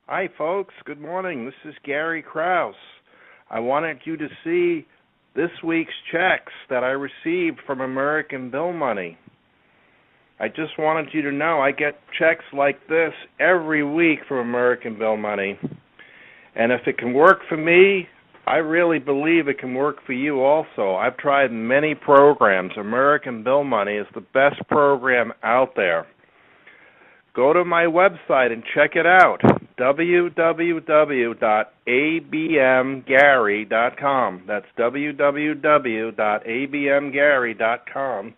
Hi, folks. Good morning. This is Gary Krauss. I wanted you to see this week's checks that I received from American Bill Money. I just wanted you to know I get checks like this every week from American Bill Money. And if it can work for me, I really believe it can work for you also. I've tried many programs. American Bill Money is the best program out there. Go to my website and check it out, www.abmgary.com. That's www.abmgary.com.